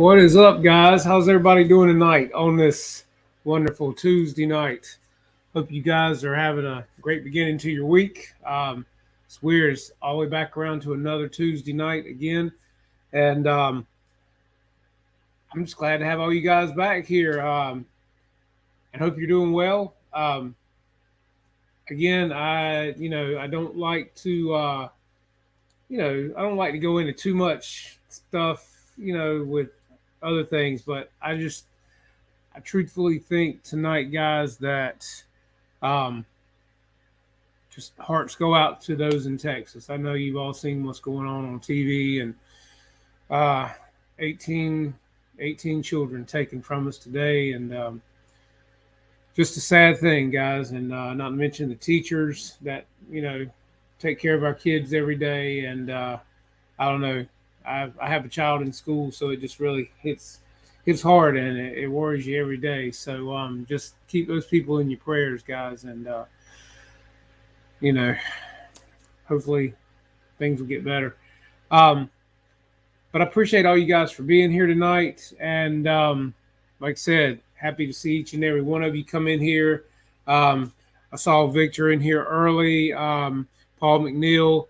What is up, guys? How's everybody doing tonight on this wonderful Tuesday night? Hope you guys are having a great beginning to your week. It's weird. It's all the way back around to another Tuesday night again. And I'm just glad to have all you guys back here. And hope you're doing well. Again, I don't like to, I don't like to go into too much stuff, with other things, but I truthfully think tonight, guys, that um, just hearts go out to those in Texas. I know you've all seen what's going on TV, and uh, 18, 18 children taken from us today, and just a sad thing, guys. And not to mention the teachers that take care of our kids every day. And I don't know, I have a child in school, so it just really hits hard, and it worries you every day. So just keep those people in your prayers, guys, and you know, hopefully things will get better. Um, but I appreciate all you guys for being here tonight, and like I said, happy to see each and every one of you come in here. I saw Victor in here early, Paul McNeil,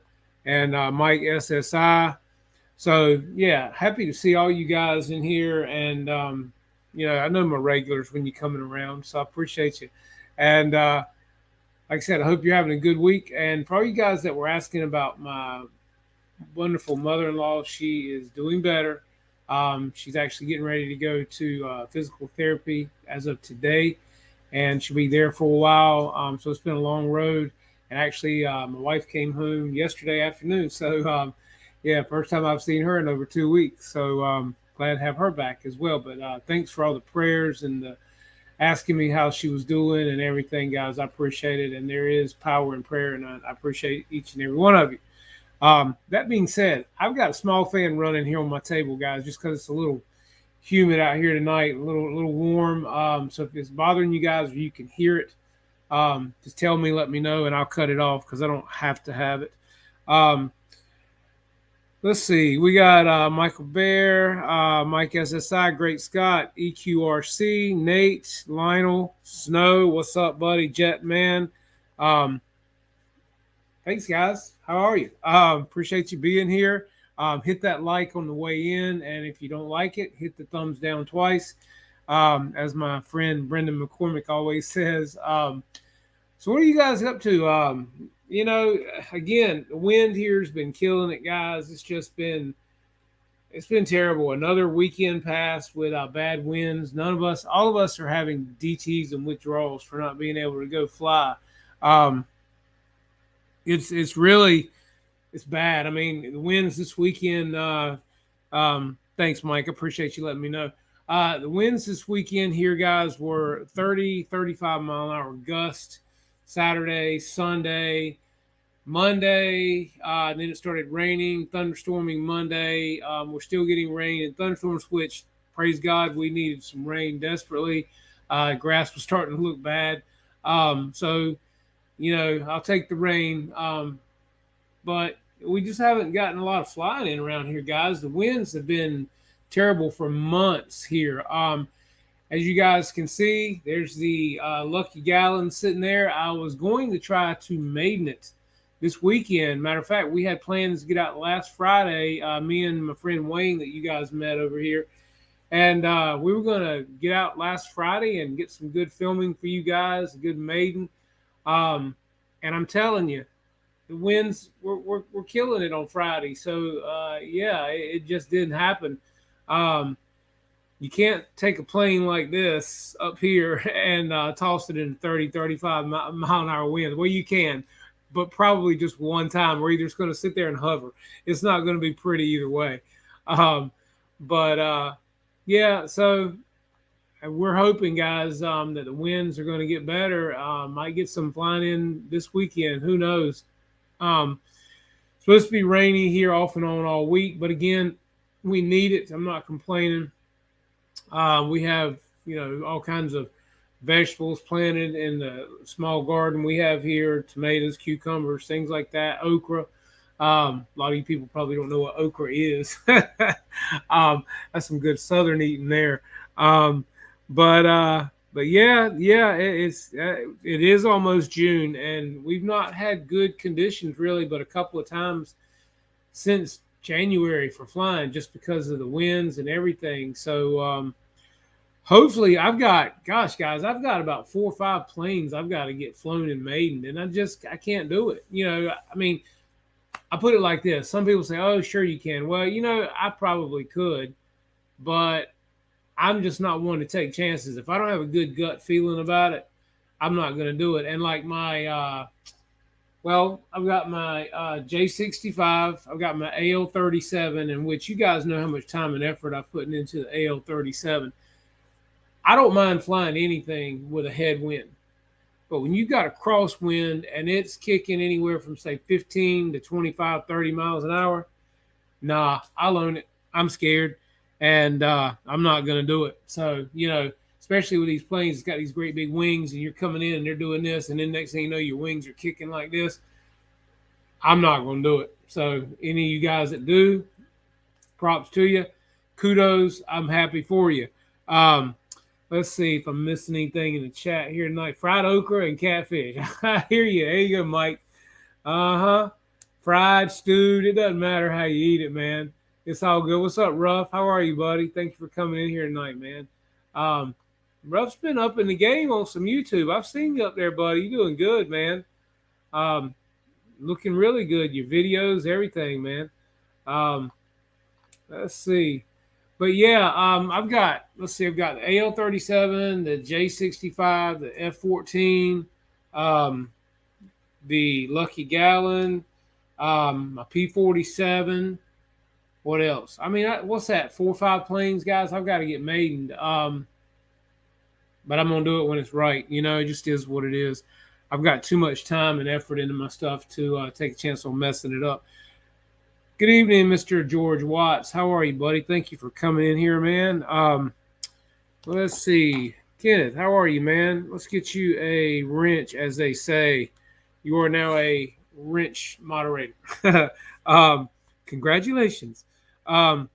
and Mike SSI. So yeah, happy to see all you guys in here, and I know my regulars when you're coming around, so I appreciate you. And like I said, I hope you're having a good week. And for all you guys that were asking about my wonderful mother-in-law, she is doing better. She's actually getting ready to go to physical therapy as of today, and she'll be there for a while. So it's been a long road. And actually, my wife came home yesterday afternoon. So yeah, first time I've seen her in over 2 weeks. So glad to have her back as well. But thanks for all the prayers and the asking me how she was doing and everything, guys. I appreciate it. And there is power in prayer, and I appreciate each and every one of you. That being said, I've got a small fan running here on my table, guys, just because it's a little humid out here tonight, a little warm. So if it's bothering you guys or you can hear it, just tell me, let me know, and I'll cut it off because I don't have to have it. Let's see. We got Michael Bear, Mike SSI, Great Scott, EQRC, Nate, Lionel, Snow. What's up, buddy? Jetman. Thanks, guys. How are you? Appreciate you being here. Hit that like on the way in, and if you don't like it, hit the thumbs down twice. As my friend Brendan McCormick always says. So what are you guys up to? Again, the wind here has been killing it, guys. It's been terrible. Another weekend passed with bad winds. All of us are having DTs and withdrawals for not being able to go fly. It's bad. I mean, the winds this weekend. Thanks, Mike. I appreciate you letting me know. The winds this weekend here, guys, were 30, 35 mile an hour gust. Saturday, Sunday, Monday, then it started raining, thunderstorming Monday. We're still getting rain and thunderstorms, which, praise God, we needed some rain desperately. Grass was starting to look bad. So, I'll take the rain. But we just haven't gotten a lot of flying in around here, guys. The winds have been terrible for months here. As you guys can see, there's the Lucky Gallon sitting there. I was going to try to maiden it this weekend. Matter of fact, we had plans to get out last Friday, me and my friend Wayne that you guys met over here. And we were going to get out last Friday and get some good filming for you guys, a good maiden. And I'm telling you, the winds were killing it on Friday. So, it just didn't happen. You can't take a plane like this up here and toss it in 30, 35 mile an hour wind. Well, you can, but probably just one time. We're either just going to sit there and hover. It's not going to be pretty either way. So we're hoping, guys, that the winds are going to get better. Might get some flying in this weekend. Who knows? Supposed to be rainy here off and on all week, but again, we need it. I'm not complaining. We have, all kinds of vegetables planted in the small garden we have here, tomatoes, cucumbers, things like that, okra. A lot of you people probably don't know what okra is. That's some good southern eating there. Um, but yeah, it is almost June, and we've not had good conditions really, but a couple of times since January for flying, just because of the winds and everything. So hopefully, gosh, guys, I've got about 4 or 5 planes I've got to get flown in Maiden, and I can't do it. I mean, I put it like this: some people say, "Oh, sure you can." Well, I probably could, but I'm just not one to take chances. If I don't have a good gut feeling about it, I'm not going to do it. And like I've got my J65, I've got my AL37, in which you guys know how much time and effort I've put into the AL37. I don't mind flying anything with a headwind. But when you got a crosswind and it's kicking anywhere from say 15 to 25, 30 miles an hour, nah, I'll own it. I'm scared, and I'm not going to do it. So, especially with these planes, it's got these great big wings, and you're coming in and they're doing this, and then next thing you know, your wings are kicking like this. I'm not going to do it. So, any of you guys that do, props to you. Kudos. I'm happy for you. Let's see if I'm missing anything in the chat here tonight. Fried okra and catfish. I hear you. There you go, Mike. Fried, stewed. It doesn't matter how you eat it, man. It's all good. What's up, Ruff? How are you, buddy? Thank you for coming in here tonight, man. Ruff's been up in the game on some YouTube. I've seen you up there, buddy. You doing good, man. Looking really good. Your videos, everything, man. Let's see. But yeah, I've got the AL37, the J65, the F14, the Lucky Gallon, my P47. What else? I mean, what's that? 4 or 5 planes, guys. I've got to get maidened. But I'm gonna do it when it's right. It just is what it is. I've got too much time and effort into my stuff to take a chance on messing it up. Good evening, Mr. George Watts. How are you, buddy? Thank you for coming in here, man. Let's see. Kenneth, how are you, man? Let's get you a wrench, as they say. You are now a wrench moderator. Congratulations. So,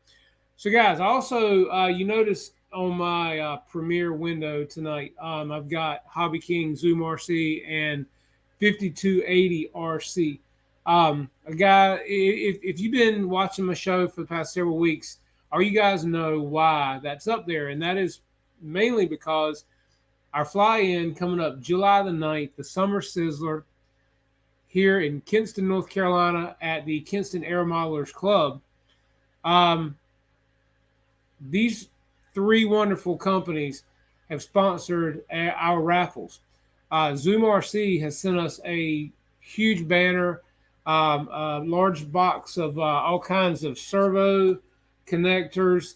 guys, also, you notice on my premiere window tonight, I've got HobbyKing Zoom RC and 5280 RC. A guy, if you've been watching my show for the past several weeks, or you guys know why that's up there, and that is mainly because our fly-in coming up July the 9th, the Summer Sizzler here in Kinston, North Carolina at the Kinston Air Modelers Club. These 3 wonderful companies have sponsored our raffles. Zoom RC has sent us a huge banner, a large box of all kinds of servo connectors.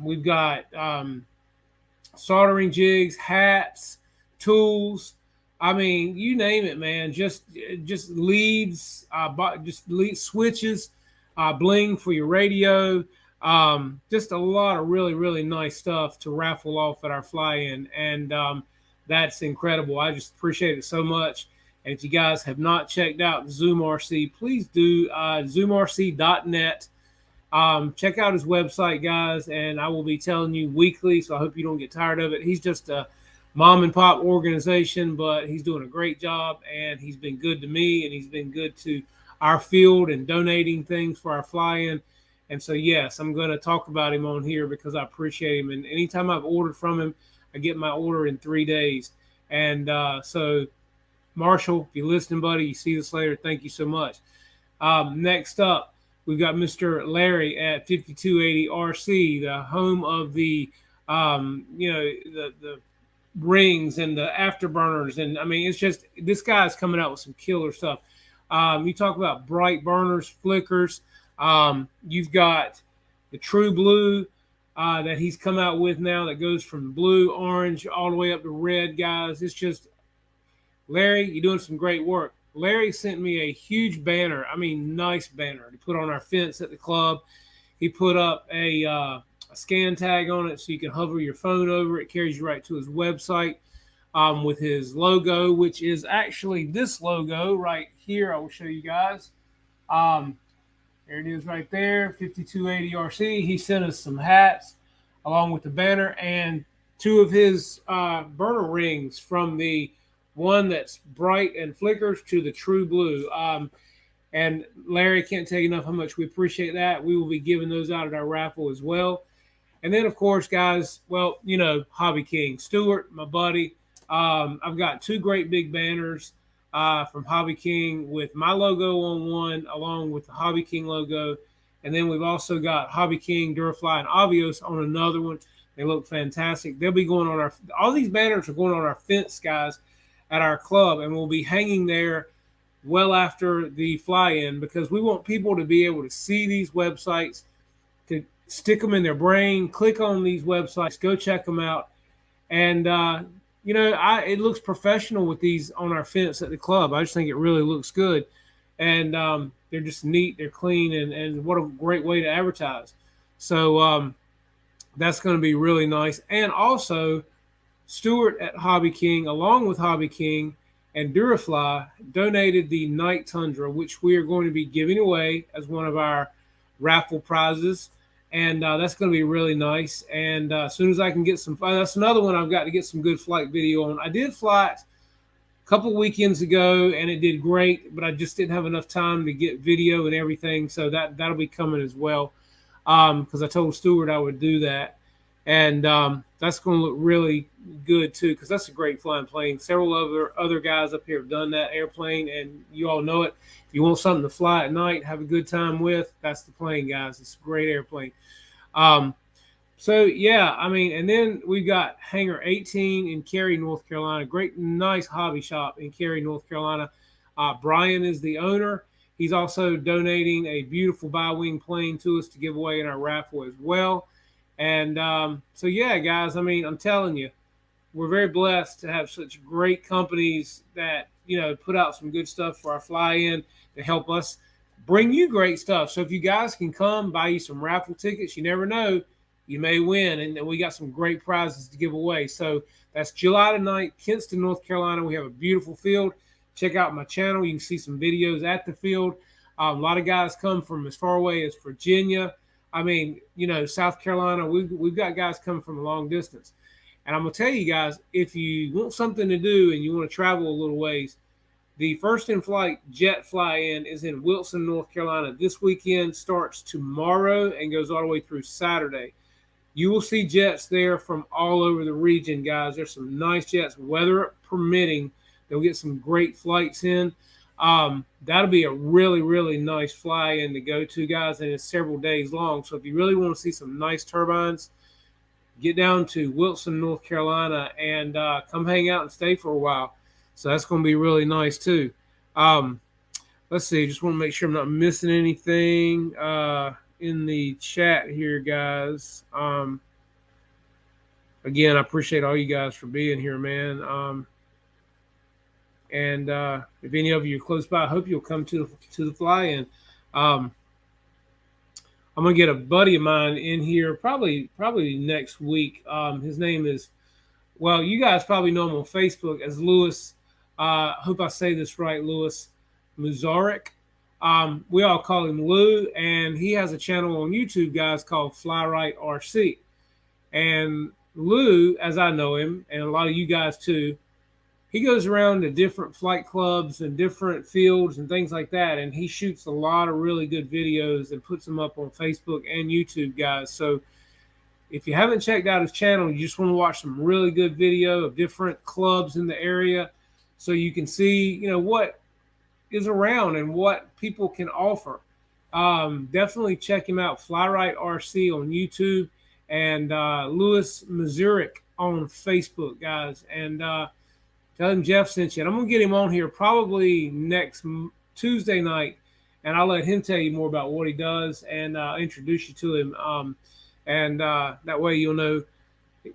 We've got soldering jigs, hats, tools. I mean, you name it, man. Just leads, just lead switches, bling for your radio. Just a lot of really, really nice stuff to raffle off at our fly-in, and that's incredible. I just appreciate it so much. And if you guys have not checked out Zoom RC, please do. ZoomRC.net. Check out his website, guys, and I will be telling you weekly, so I hope you don't get tired of it. He's just a mom and pop organization, but he's doing a great job, and he's been good to me, and he's been good to our field and donating things for our fly-in. And so, yes, I'm going to talk about him on here because I appreciate him. And anytime I've ordered from him, I get my order in 3 days. And so, Marshall, if you're listening, buddy, you see this later. Thank you so much. Next up, we've got Mr. Larry at 5280 RC, the home of the, the rings and the afterburners. And I mean, it's just, this guy's coming out with some killer stuff. You talk about bright burners, flickers. You've got the True Blue that he's come out with now that goes from blue, orange, all the way up to red, guys. It's just, Larry, you're doing some great work. Larry sent me a huge banner. I mean, nice banner to put on our fence at the club. He put up a scan tag on it so you can hover your phone over it. It carries you right to his website with his logo, which is actually this logo right here. I will show you guys. Um, there it is right there, 5280 RC. He sent us some hats along with the banner and two of his burner rings, from the one that's bright and flickers to the true blue. And Larry, can't tell you enough how much we appreciate that. We will be giving those out at our raffle as well. And then, of course, guys, well, HobbyKing. Stuart, my buddy. I've got two great big banners from HobbyKing with my logo on one, along with the HobbyKing logo. And then we've also got HobbyKing, Durafly, and Avios on another one. They look fantastic. They'll be going on all these banners are going on our fence, guys, at our club, and we'll be hanging there well after the fly-in, because we want people to be able to see these websites, to stick them in their brain, click on these websites, go check them out. And, it looks professional with these on our fence at the club. I just think it really looks good. And they're just neat, they're clean, and what a great way to advertise. So that's going to be really nice. And also, Stuart at HobbyKing, along with HobbyKing and Durafly, donated the Night Tundra, which we are going to be giving away as one of our raffle prizes. And that's going to be really nice. And as soon as I can get some, that's another one I've got to get some good flight video on. I did fly it a couple of weekends ago, and it did great, but I just didn't have enough time to get video and everything. So that'll be coming as well, because I told Stuart I would do that. And that's going to look really good, too, because that's a great flying plane. Several other guys up here have done that airplane, and you all know it. If you want something to fly at night, have a good time with, that's the plane, guys. It's a great airplane. So, yeah, and then we've got Hangar 18 in Cary, North Carolina. Great, nice hobby shop in Cary, North Carolina. Brian is the owner. He's also donating a beautiful bi-wing plane to us to give away in our raffle as well. And so, yeah, guys, I'm telling you, we're very blessed to have such great companies that, put out some good stuff for our fly-in to help us bring you great stuff. So if you guys can come, buy you some raffle tickets, you never know, you may win. And we got some great prizes to give away. So that's July the 9th, Kinston, North Carolina. We have a beautiful field. Check out my channel. You can see some videos at the field. A lot of guys come from as far away as Virginia. South Carolina, we've got guys coming from a long distance. And I'm going to tell you guys, if you want something to do and you want to travel a little ways, the First in Flight Jet Fly-In is in Wilson, North Carolina. This weekend starts tomorrow and goes all the way through Saturday. You will see jets there from all over the region, guys. There's some nice jets, weather permitting. They'll get some great flights in. That'll be a really, really nice fly-in to go to, guys, and it's several days long. So if you really want to see some nice turbines, get down to Wilson, North Carolina, and come hang out and stay for a while. So that's going to be really nice, too. Let's see. Just want to make sure I'm not missing anything in the chat here, guys. Again, I appreciate all you guys for being here, man. And if any of you are close by, I hope you'll come to the fly-in. I'm gonna get a buddy of mine in here probably next week. His name is, well, you guys probably know him on Facebook as Louis. Hope I say this right, Louis Muzarek. We all call him Lou, and he has a channel on YouTube, guys, called Fly Right RC. And Lou, as I know him, and a lot of you guys too, he goes around to different flight clubs and different fields and things like that, and he shoots a lot of really good videos and puts them up on Facebook and YouTube, guys. So if you haven't checked out his channel, you just want to watch some really good video of different clubs in the area so you can see, what is around and what people can offer. Definitely check him out, Fly Right RC on YouTube, and Louis Muzarek on Facebook, guys. And tell him Jeff sent you. And I'm going to get him on here probably next Tuesday night, and I'll let him tell you more about what he does and introduce you to him. And that way you'll know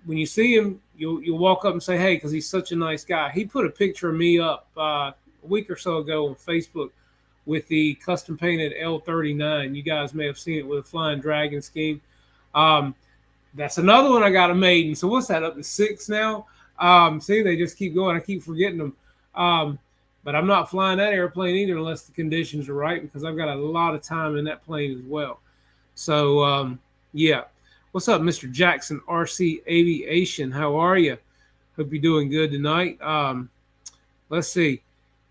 when you see him, you'll walk up and say, hey, because he's such a nice guy. He put a picture of me up a week or so ago on Facebook with the custom painted L39. You guys may have seen it with a Flying Dragon scheme. That's another one I got a maiden. So what's that, up to 6 now? See, they just keep going. I keep forgetting them. But I'm not flying that airplane either unless the conditions are right, because I've got a lot of time in that plane as well. So yeah. What's up, Mr. Jackson RC Aviation? How are you? Hope you're doing good tonight. Let's see.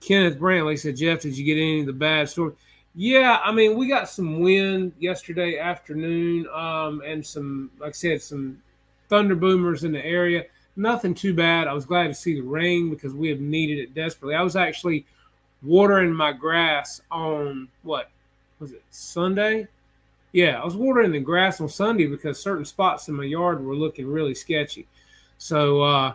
Kenneth Brantley said, Jeff, did you get any of the bad storm? Yeah, I mean, we got some wind yesterday afternoon, and some, like I said, some thunder boomers in the area. Nothing too bad. I was glad to see the rain because we have needed it desperately. I was actually watering my grass on, what was it, Sunday? Yeah, I was watering the grass on Sunday because certain spots in my yard were looking really sketchy. So I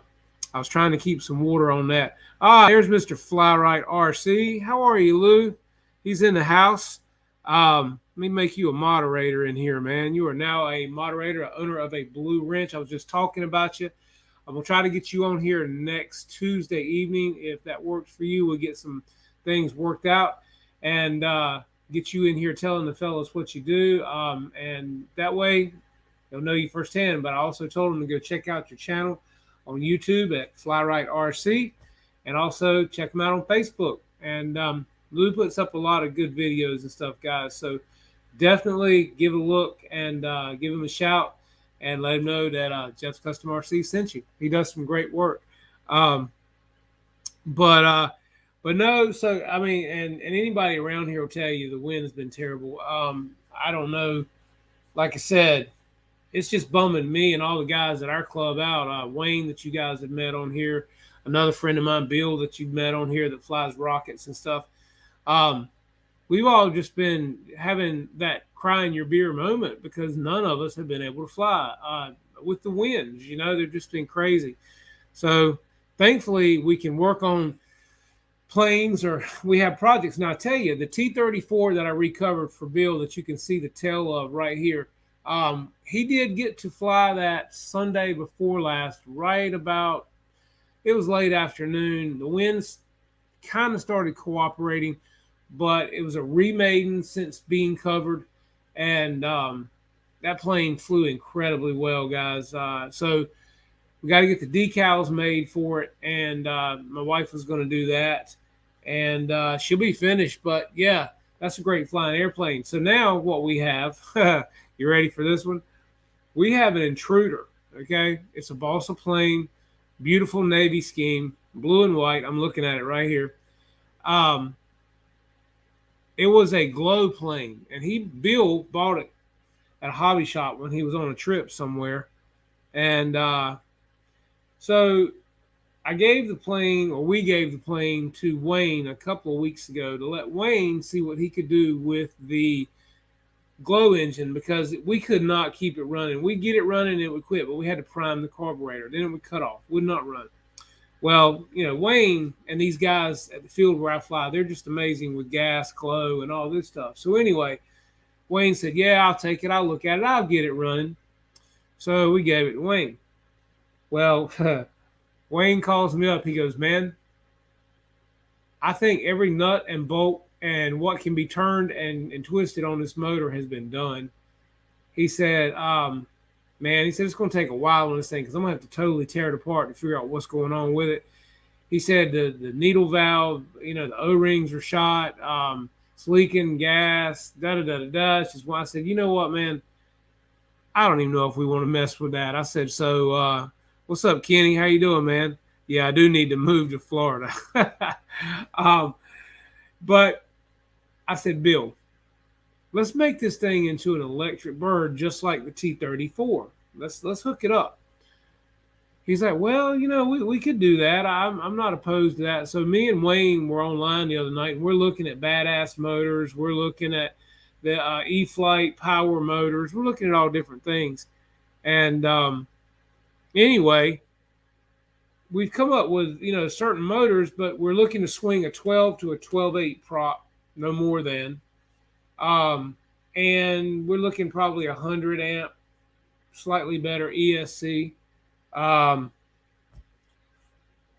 was trying to keep some water on that. There's Mr. Flyrite RC. How are you, Lou? He's in the house. Let me make you a moderator in here, man. You are now a moderator, owner of a Blue Wrench. I was just talking about you. I'm going to try to get you on here next Tuesday evening. If that works for you, we'll get some things worked out and get you in here telling the fellas what you do. And that way, they'll know you firsthand. But I also told them to go check out your channel on YouTube at Flyrite RC, and also check them out on Facebook. And Lou puts up a lot of good videos and stuff, guys. So definitely give it a look and give him a shout and let him know that Jeff's Custom RC sent you. He does some great work. But no, so I mean, and anybody around here will tell you the wind has been terrible. I don't know. Like I said, it's just bumming me and all the guys at our club out. Wayne, that you guys have met on here, another friend of mine, Bill, that you've met on here that flies rockets and stuff. We've all just been having that crying your beer moment because none of us have been able to fly with the winds. You know, they've just been crazy. So thankfully, we can work on planes, or we have projects. Now, I tell you, the T-34 that I recovered for Bill that you can see the tail of right here, he did get to fly that Sunday before last, right about, it was late afternoon. The winds kind of started cooperating, but it was a remaiden since being covered, and that plane flew incredibly well, guys. So we got to get the decals made for it, and my wife was going to do that, and she'll be finished. But yeah, that's a great flying airplane. So now what we have, you ready for this one? We have an Intruder, okay? It's a balsa plane, beautiful Navy scheme, blue and white. I'm looking at it right here. It was a glow plane, and Bill bought it at a hobby shop when he was on a trip somewhere. And so we gave the plane to Wayne a couple of weeks ago to let Wayne see what he could do with the glow engine, because we could not keep it running. We'd get it running, it would quit, but we had to prime the carburetor. Then it would cut off, would not run. Well, you know, Wayne and these guys at the field where I fly, they're just amazing with gas, glow, and all this stuff. So anyway, Wayne said, yeah, I'll take it. I'll look at it. I'll get it running. So we gave it to Wayne. Well, Wayne calls me up. He goes, man, I think every nut and bolt and what can be turned and twisted on this motor has been done. He said, man, he said, it's going to take a while on this thing because I'm going to have to totally tear it apart to figure out what's going on with it. He said the needle valve, you know, the O-rings are shot, it's leaking gas, da-da-da-da-da. It's just why I said, you know what, man, I don't even know if we want to mess with that. I said, so what's up, Kenny? How you doing, man? Yeah, I do need to move to Florida. But I said, Bill, let's make this thing into an electric bird just like the T-34. Let's hook it up. He's like, well, you know, we could do that. I'm not opposed to that. So me and Wayne were online the other night, and we're looking at badass motors. We're looking at the E-Flight power motors. We're looking at all different things. And anyway, we've come up with, you know, certain motors, but we're looking to swing a 12 to a 12.8 prop, no more than. And we're looking probably 100 amp, slightly better ESC. And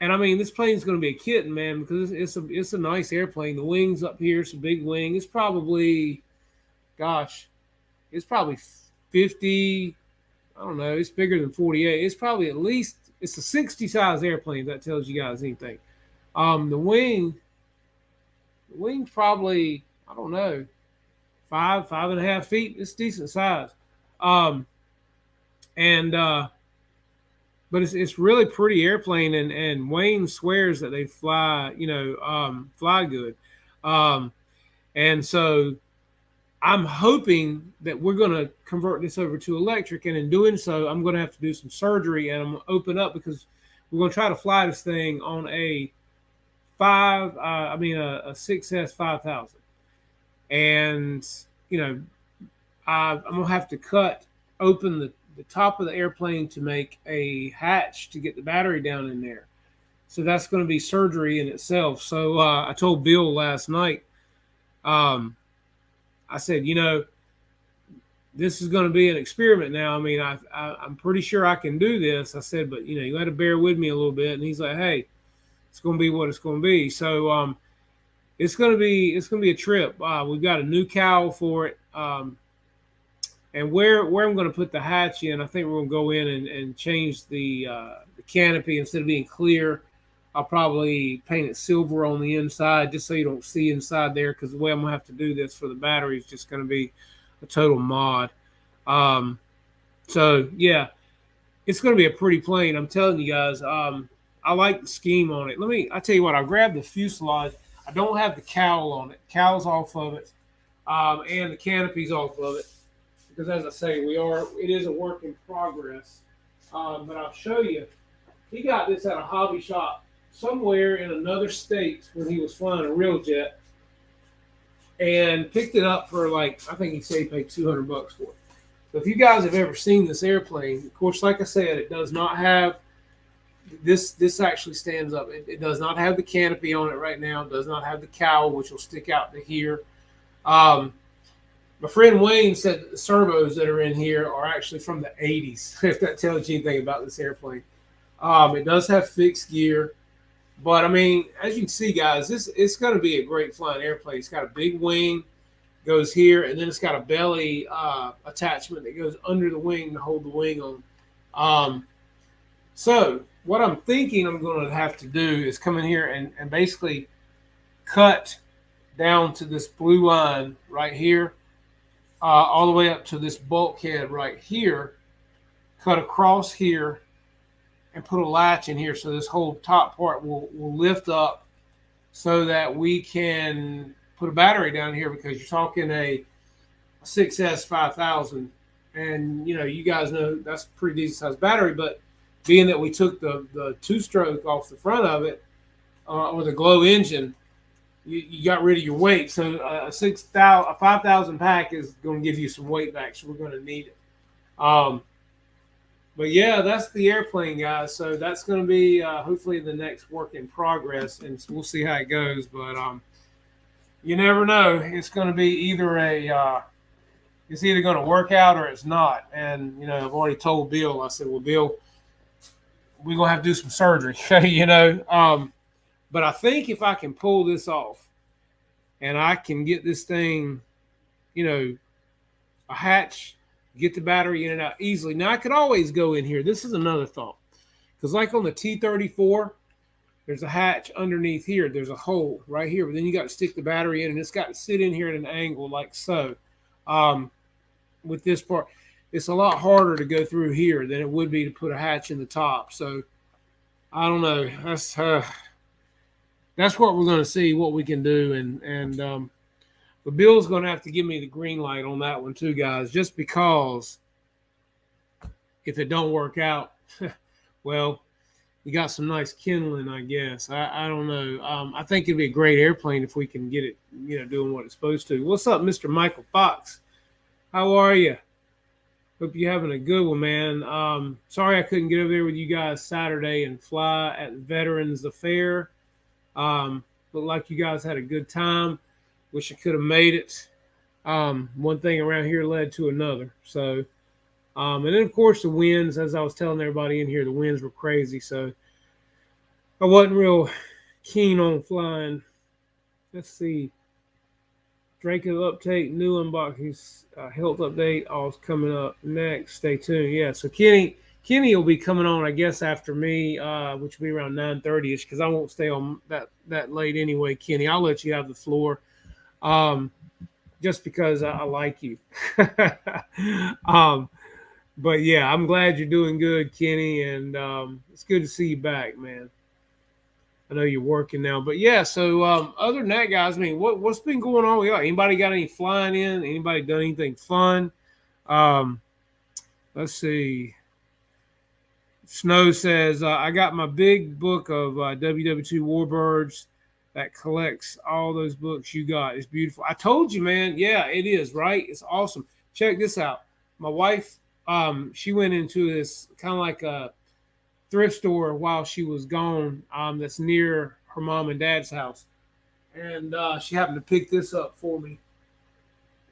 I mean, this plane's going to be a kitten, man, because it's a nice airplane. The wings up here, it's a big wing. It's probably, gosh, it's probably 50. I don't know. It's bigger than 48. It's probably at least, it's a 60 size airplane. If that tells you guys anything. The wing wing's probably, I don't know, 5.5 feet. It's decent size. Um, and but it's really pretty airplane, and Wayne swears that they fly, fly good. Um, and so I'm hoping that we're going to convert this over to electric, and in doing so, I'm going to have to do some surgery, and I'm going to open up because we're going to try to fly this thing on a a 6S 5000, and you know, I'm going to have to cut open the top of the airplane to make a hatch to get the battery down in there. So that's going to be surgery in itself. So I told Bill last night. I said, this is going to be an experiment now. I mean, I'm pretty sure I can do this. I said, but you got to bear with me a little bit. And he's like, hey, it's going to be what it's going to be. So it's going to be a trip. We've got a new cowl for it. And where I'm going to put the hatch in, I think we're going to go in and change the canopy. Instead of being clear, I'll probably paint it silver on the inside just so you don't see inside there, because the way I'm going to have to do this for the battery is just going to be a total mod. So, yeah, it's going to be a pretty plane. I'm telling you guys, I like the scheme on it. I tell you what, I grabbed the fuselage. I don't have the cowl on it. Cowl's off of it, and the canopy's off of it. Because as I say, it is a work in progress. But I'll show you. He got this at a hobby shop somewhere in another state when he was flying a real jet, and picked it up for I think he said he paid $200 for it. So if you guys have ever seen this airplane, of course, like I said, it does not have this. This actually stands up. It does not have the canopy on it right now. It does not have the cowl, which will stick out to here. My friend Wayne said that the servos that are in here are actually from the 80s, if that tells you anything about this airplane. It does have fixed gear. But, I mean, as you can see, guys, it's going to be a great flying airplane. It's got a big wing, goes here, and then it's got a belly attachment that goes under the wing to hold the wing on. So what I'm thinking I'm going to have to do is come in here and basically cut down to this blue line right here. All the way up to this bulkhead right here, cut across here, and put a latch in here so this whole top part will lift up so that we can put a battery down here, because you're talking a 6S 5000, and you guys know that's a pretty decent sized battery. But being that we took the two-stroke off the front of it, or the glow engine, you got rid of your weight. So a 5,000 pack is going to give you some weight back, so we're going to need it. But yeah, that's the airplane, guys. So that's going to be hopefully the next work in progress, and we'll see how it goes. But you never know. It's going to be it's either going to work out or it's not. And I've already told Bill. I said, well, Bill, we're going to have to do some surgery. But I think if I can pull this off and I can get this thing, a hatch, get the battery in and out easily. Now, I could always go in here. This is another thought. Because like on the T-34, there's a hatch underneath here. There's a hole right here. But then you got to stick the battery in, and it's got to sit in here at an angle like so. With this part, it's a lot harder to go through here than it would be to put a hatch in the top. So, I don't know. That's what we're going to see, what we can do. But Bill's going to have to give me the green light on that one too, guys, just because if it don't work out, well, you got some nice kindling, I guess. I don't know. I think it'd be a great airplane if we can get it, doing what it's supposed to. What's up, Mr. Michael Fox? How are you? Hope you're having a good one, man. Sorry I couldn't get over there with you guys Saturday and fly at Veterans Affair. Looked like you guys had a good time. Wish I could have made it. One thing around here led to another. So, and then of course the winds, as I was telling everybody in here, the winds were crazy. So I wasn't real keen on flying. Let's see. Draco update, new unboxing, health update, all's coming up next. Stay tuned. Yeah. So Kenny, Kenny will be coming on, I guess, after me, which will be around 9:30ish, because I won't stay on that late anyway. Kenny, I'll let you have the floor, um, just because I like you. um, but yeah, I'm glad you're doing good, Kenny, and it's good to see you back, man. I know you're working now, but yeah. So other than that, guys, I mean, what's been going on with y'all? Anybody got any flying in? Anybody done anything fun? Um, let's see. Snow says, I got my big book of WW2 Warbirds that collects all those books you got. It's beautiful. I told you, man. Yeah, it is, right? It's awesome. Check this out. My wife, she went into this kind of like a thrift store while she was gone, that's near her mom and dad's house. And she happened to pick this up for me.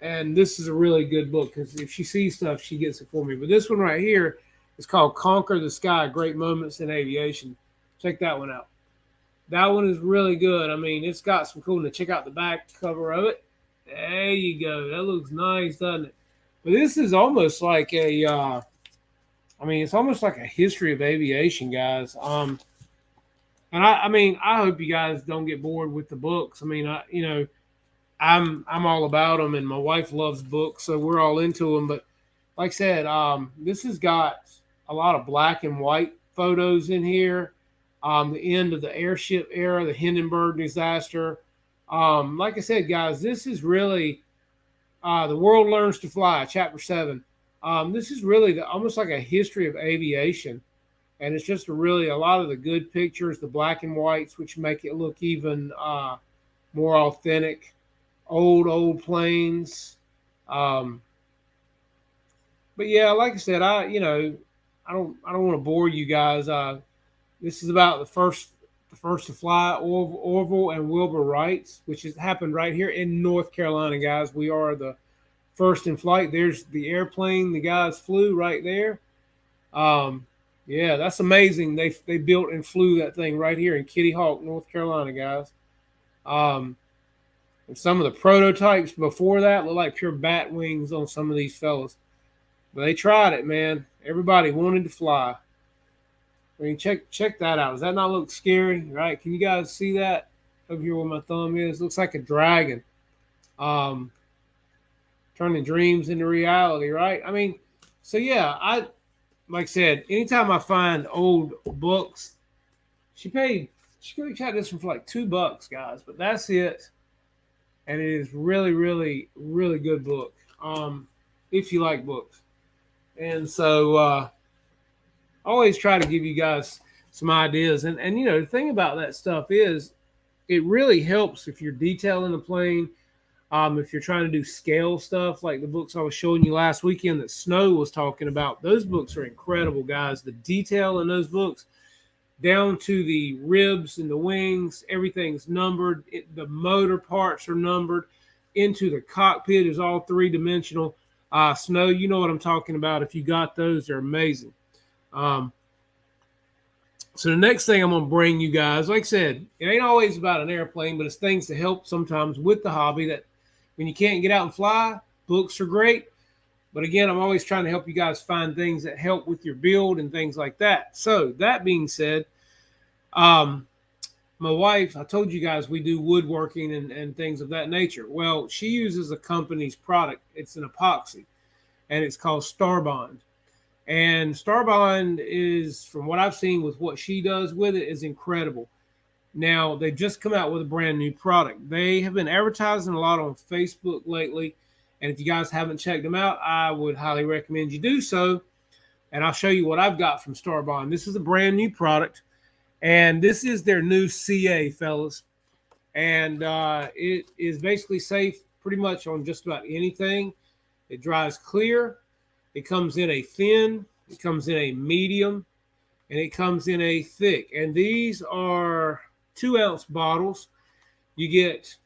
And this is a really good book because if she sees stuff, she gets it for me. But this one right here is called Conquer the Sky, Great Moments in Aviation. Check that one out. That one is really good. I mean, it's got some coolness. Check out the back cover of it. There you go. That looks nice, doesn't it? But this is almost like it's almost like a history of aviation, guys. And I mean, I hope you guys don't get bored with the books. I mean, I'm all about them, and my wife loves books, so we're all into them. But like I said, this has got a lot of black and white photos in here. The end of the airship era, the Hindenburg disaster. Like I said, guys, this is really The World Learns to Fly, Chapter 7. This is really almost like a history of aviation. And it's just a lot of the good pictures, the black and whites, which make it look even more authentic. Old planes. But yeah, like I said, I don't want to bore you guys. This is about the first to fly Orville and Wilbur Wrights, which has happened right here in North Carolina, guys. We are the first in flight. There's the airplane the guys flew right there. Yeah, that's amazing. They built and flew that thing right here in Kitty Hawk, North Carolina, guys. And some of the prototypes before that look like pure bat wings on some of these fellas. But they tried it, man. Everybody wanted to fly. I mean, check that out. Does that not look scary? Right? Can you guys see that over here where my thumb is? Looks like a dragon. Turning dreams into reality, right? I mean, so yeah, like I said, anytime I find old books, she got this one for like $2, guys, but that's it. And it is really, really, really good book. If you like books. And so I always try to give you guys some ideas. And the thing about that stuff is it really helps if you're detailing the plane. If you're trying to do scale stuff like the books I was showing you last weekend that Snow was talking about, those books are incredible, guys. The detail in those books, down to the ribs and the wings, everything's numbered. The motor parts are numbered. Into the cockpit is all three-dimensional. Snow, you know what I'm talking about. If you got those, they're amazing. So the next thing I'm going to bring you guys, like I said, it ain't always about an airplane, but it's things to help sometimes with the hobby that when you can't get out and fly, books are great. But again, I'm always trying to help you guys find things that help with your build and things like that. So that being said, my wife, I told you guys we do woodworking and things of that nature. Well, she uses a company's product. It's an epoxy, and it's called Starbond. And Starbond is, from what I've seen with what she does with it, is incredible. Now, they've just come out with a brand new product. They have been advertising a lot on Facebook lately. And if you guys haven't checked them out, I would highly recommend you do so. And I'll show you what I've got from Starbond. This is a brand new product. And this is their new CA, fellas. And it is basically safe pretty much on just about anything. It dries clear. It comes in a thin. It comes in a medium. And it comes in a thick. And these are 2-ounce bottles. You get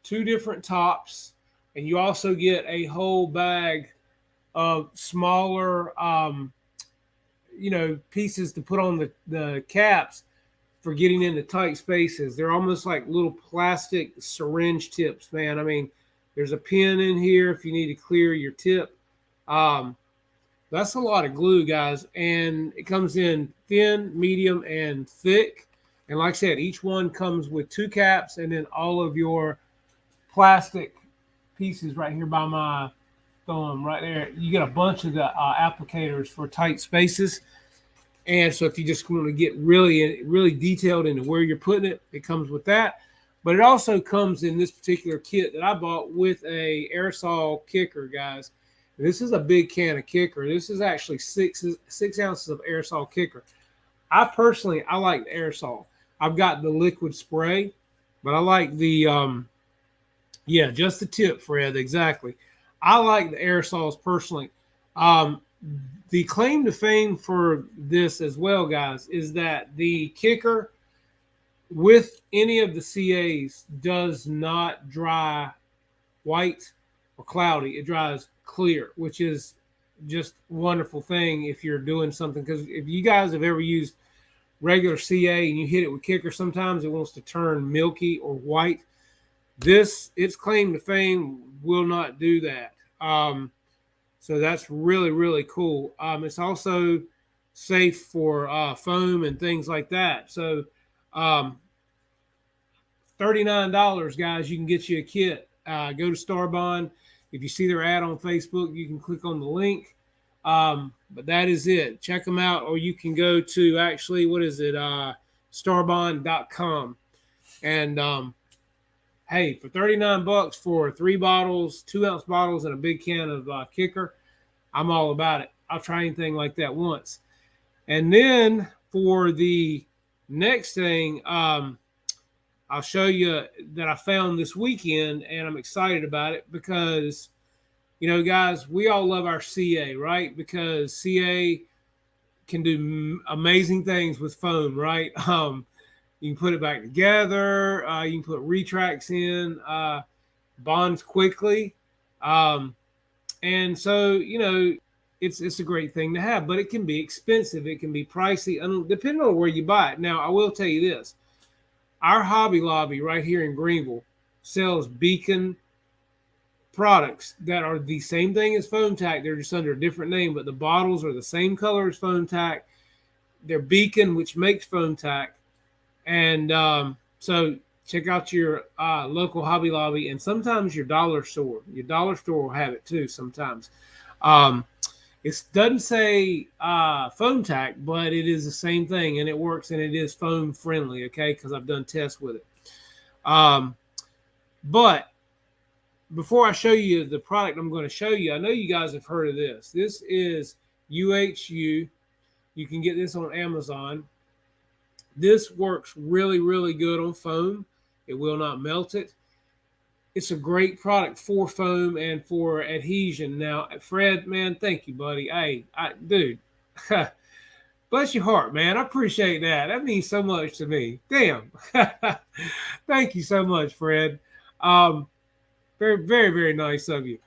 2 different tops, and you also get a whole bag of smaller, pieces to put on the caps for getting into tight spaces. They're almost like little plastic syringe tips, man. I mean, there's a pin in here if you need to clear your tip. That's a lot of glue, guys, and it comes in thin, medium, and thick. And like I said, each one comes with 2 caps, and then all of your plastic pieces right here by my thumb, right there. You get a bunch of the applicators for tight spaces. And so if you just want to get really detailed into where you're putting it, it comes with that. But it also comes in this particular kit that I bought with a aerosol kicker, guys. This is a big can of kicker. This is actually six ounces of aerosol kicker. I like the aerosol. I've got the liquid spray, but I like the yeah, just the tip, Fred. Exactly. I like the aerosols personally. Um, the claim to fame for this as well, guys, is that the kicker with any of the CAs does not dry white or cloudy. It dries clear, which is just a wonderful thing if you're doing something. Because if you guys have ever used regular CA and you hit it with kicker, sometimes it wants to turn milky or white. Its claim to fame will not do that. So that's really cool. It's also safe for foam and things like that. So $39, guys, you can get you a kit. Go to Starbond. If you see their ad on Facebook, you can click on the link. But that is it. Check them out, or you can go to actually, what is it? Starbond.com. And hey, for $39 for 3 bottles, 2-ounce bottles, and a big can of kicker, I'm all about it. I'll try anything like that once. And then for the next thing, I'll show you that I found this weekend, and I'm excited about it because, you know, guys, we all love our CA, right? Because CA can do amazing things with foam, right? You can put it back together. You can put retracts in, bonds quickly. And so, you know, it's a great thing to have, but it can be expensive. It can be pricey, depending on where you buy it. Now, I will tell you this. Our Hobby Lobby right here in Greenville sells Beacon products that are the same thing as Foam Tack. They're just under a different name, but the bottles are the same color as Foam Tack. They're Beacon, which makes Foam Tack. And so check out your local Hobby Lobby, and sometimes your dollar store. Your dollar store will have it too sometimes. It doesn't say Foam Tack, but it is the same thing, and it works, and it is foam friendly, okay, because I've done tests with it. But before I show you the product I'm going to show you, I know you guys have heard of this. This is UHU. You can get this on Amazon. This works really good on foam. It will not melt it. It's a great product for foam and for adhesion. Now, Fred, man, thank you, buddy. Hey, dude, bless your heart, man. I appreciate that. That means so much to me. Damn. Thank you so much, Fred. Very nice of you.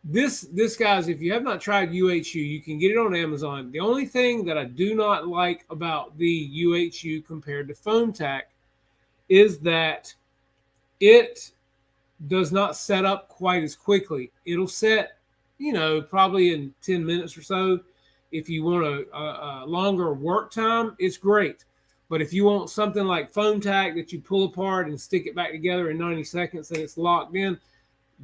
This guys, if you have not tried UHU, you can get it on Amazon. The only thing that I do not like about the UHU compared to Foam Tack is that it does not set up quite as quickly. It'll set, you know, probably in 10 minutes or so. If you want a longer work time, it's great. But if you want something like Foam Tack that you pull apart and stick it back together in 90 seconds and it's locked in,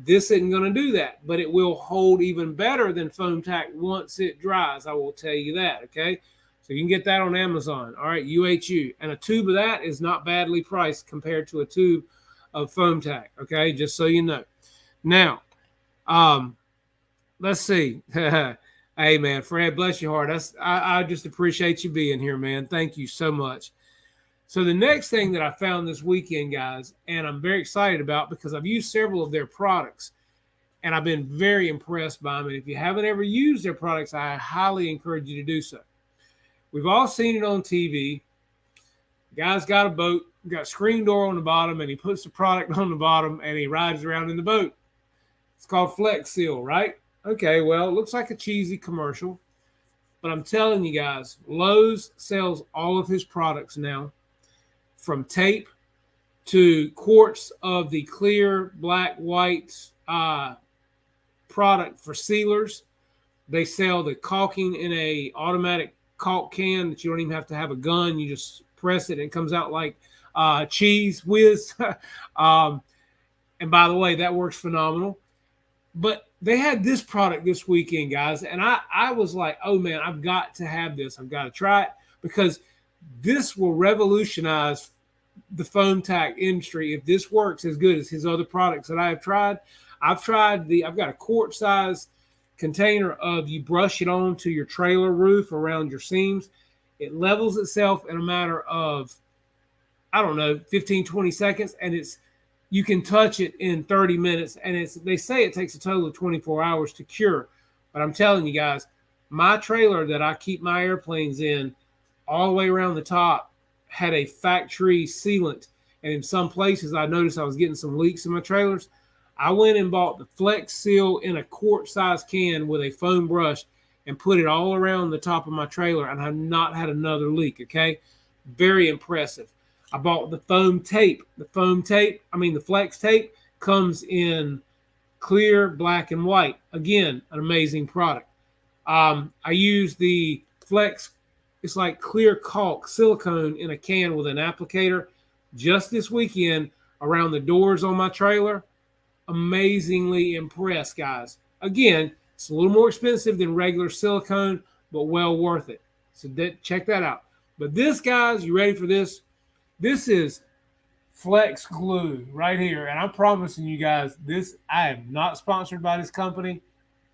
this isn't going to do that, but it will hold even better than Foam Tack once it dries. I will tell you that, okay? So you can get that on Amazon, all right, UHU. And a tube of that is not badly priced compared to a tube of Foam Tack, okay, just so you know. Now, let's see. Hey, man, Fred, bless your heart. I just appreciate you being here, man. Thank you so much. So the next thing that I found this weekend, guys, and I'm very excited about because I've used several of their products, and I've been very impressed by them. And if you haven't ever used their products, I highly encourage you to do so. We've all seen it on TV. The guy's got a boat, got a screen door on the bottom, and he puts the product on the bottom, and he rides around in the boat. It's called Flex Seal, right? Okay, well, it looks like a cheesy commercial, but I'm telling you guys, Lowe's sells all of his products now, from tape to quarts of the clear black white product for sealers. They sell the caulking in a automatic caulk can that you don't even have to have a gun. You just press it and it comes out like cheese whiz. um, and by the way, that works phenomenal. But they had this product this weekend, guys, and I was like, oh man, I've got to have this. I've got to try it because this will revolutionize the foam tack industry if this works as good as his other products that I have tried. I've got a quart size container of, you brush it onto your trailer roof around your seams. It levels itself in a matter of, I don't know, 15, 20 seconds. And you can touch it in 30 minutes. And they say it takes a total of 24 hours to cure. But I'm telling you guys, my trailer that I keep my airplanes in all the way around the top had a factory sealant. And in some places I noticed I was getting some leaks in my trailers. I went and bought the Flex Seal in a quart size can with a foam brush and put it all around the top of my trailer, and I've not had another leak. Okay. Very impressive. I bought the foam tape. The Flex tape comes in clear, black, and white. Again, an amazing product. I use the Flex, it's like clear caulk silicone in a can with an applicator just this weekend around the doors on my trailer. Amazingly impressed, guys. Again, it's a little more expensive than regular silicone, but well worth it. So check that out. But this, guys, you ready for this? This is Flex Glue right here. And I'm promising you guys this, I am not sponsored by this company,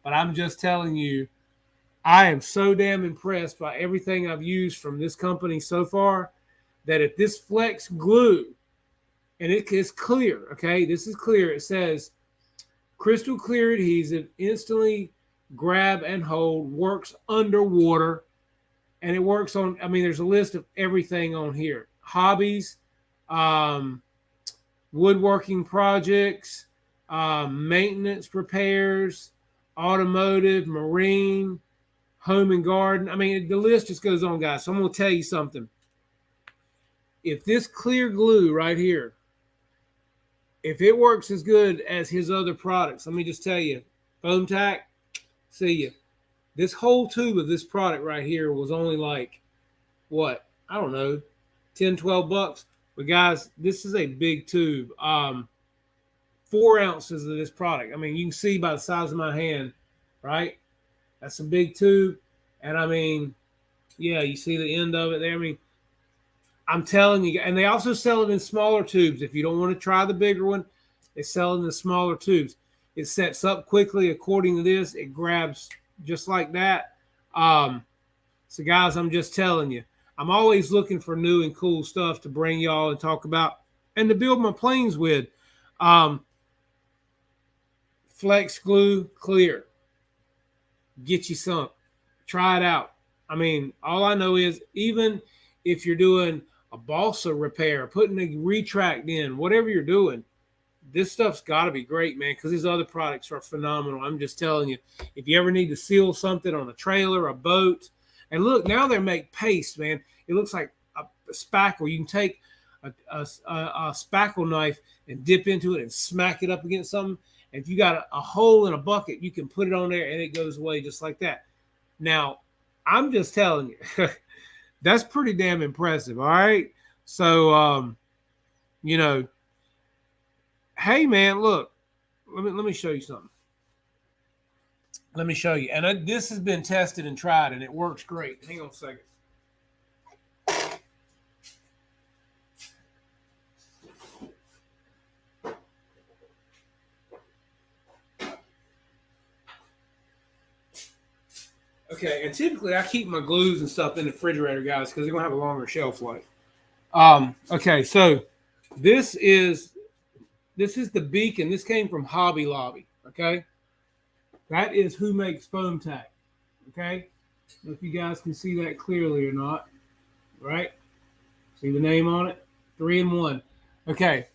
but I'm just telling you, I am so damn impressed by everything I've used from this company so far that if this Flex Glue, and it is clear, okay? This is clear. It says crystal clear adhesive, instantly grab and hold, works underwater, and it works on, there's a list of everything on here. Hobbies, woodworking projects, maintenance repairs, automotive, marine, home and garden. The list just goes on, guys. So I'm going to tell you something. If this clear glue right here, if it works as good as his other products, let me just tell you, foam tack, see you. This whole tube of this product right here was only like, what? I don't know, 10, 12 bucks. But guys, this is a big tube. 4 ounces of this product. You can see by the size of my hand, right? That's a big tube. And yeah, you see the end of it there. I'm telling you, and they also sell it in smaller tubes. If you don't want to try the bigger one, they sell it in the smaller tubes. It sets up quickly according to this. It grabs just like that. So guys, I'm just telling you, I'm always looking for new and cool stuff to bring y'all and talk about and to build my planes with. Flex Glue Clear. Get you some. Try it out. All I know is even if you're doing a balsa repair, putting a retract in, whatever you're doing, this stuff's got to be great, man, because these other products are phenomenal. I'm just telling you, if you ever need to seal something on a trailer, a boat, and look, now they make paste, man. It looks like a spackle. You can take a spackle knife and dip into it and smack it up against something. And if you got a hole in a bucket, you can put it on there and it goes away just like that. Now, I'm just telling you, that's pretty damn impressive. All right. So, hey man, look, let me show you something. Let me show you. And this has been tested and tried and it works great. Hang on a second. Okay, and typically I keep my glues and stuff in the refrigerator, guys, because they're gonna have a longer shelf life. Okay, so this is the beacon. This came from Hobby Lobby. Okay, that is who makes foam tack. Okay, I don't know if you guys can see that clearly or not. Right? See the name on it? 3-in-1. Okay,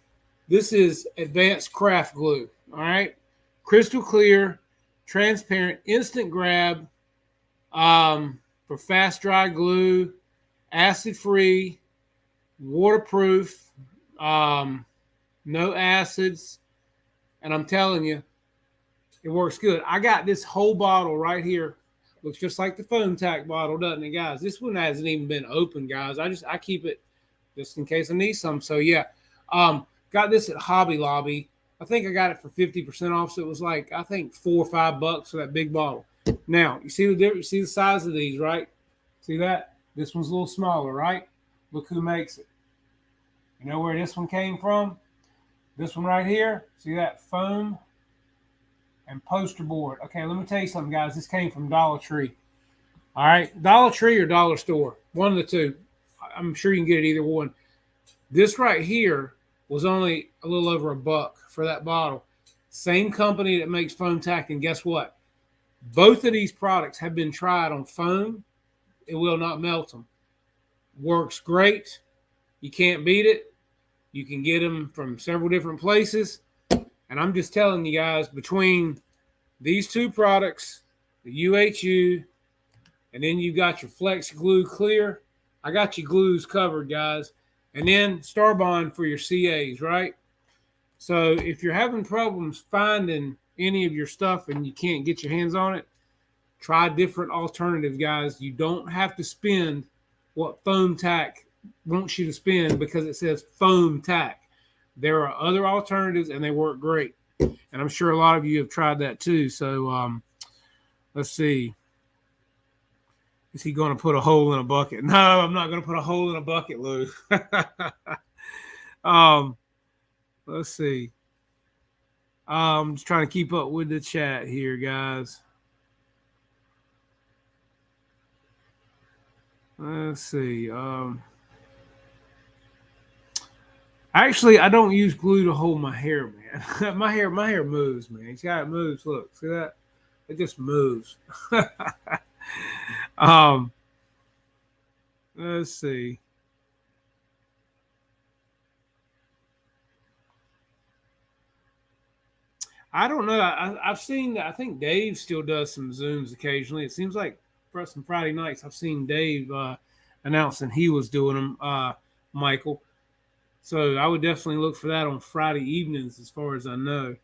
this is Advanced Craft Glue. All right, crystal clear, transparent, instant grab. For fast dry glue, acid free, waterproof, no acids, and I'm telling you, it works good. I got this whole bottle right here Looks just like the foam tack bottle, doesn't it, guys? This one hasn't even been opened, guys. I keep it just in case I need some. So yeah, got this at Hobby Lobby. I think I got it for 50% off. So it was like, I think $4 or $5 for that big bottle. Now you see the difference. You see the size of these, right? See that? This one's a little smaller, right? Look who makes it. You know where this one came from? This one right here. See that? Foam and poster board. Okay, let me tell you something, guys. This came from Dollar Tree. All right, Dollar Tree or Dollar Store, one of the two. I'm sure you can get it either one. This right here was only a little over $1 for that bottle. Same company that makes foam tack, and guess what? Both of these products have been tried on foam. It will not melt them. Works great. You can't beat it. You can get them from several different places. And I'm just telling you guys, between these two products, the UHU, and then you got your Flex Glue Clear. I got your glues covered, guys. And then Starbond for your CAs, right? So if you're having problems finding any of your stuff and you can't get your hands on it, try different alternatives, guys. You don't have to spend what foam tack wants you to spend because it says foam tack. There are other alternatives, and they work great. And I'm sure a lot of you have tried that too. So let's see. Is he going to put a hole in a bucket? No, I'm not going to put a hole in a bucket, Lou. Let's see. I'm just trying to keep up with the chat here, guys. Let's see. Actually, I don't use glue to hold my hair, man. my hair moves, man. See how it moves? Look, see that? It just moves. Let's see. I don't know. I've seen. I think Dave still does some Zooms occasionally. It seems like for some Friday nights, I've seen Dave announcing he was doing them. Michael. So I would definitely look for that on Friday evenings, as far as I know.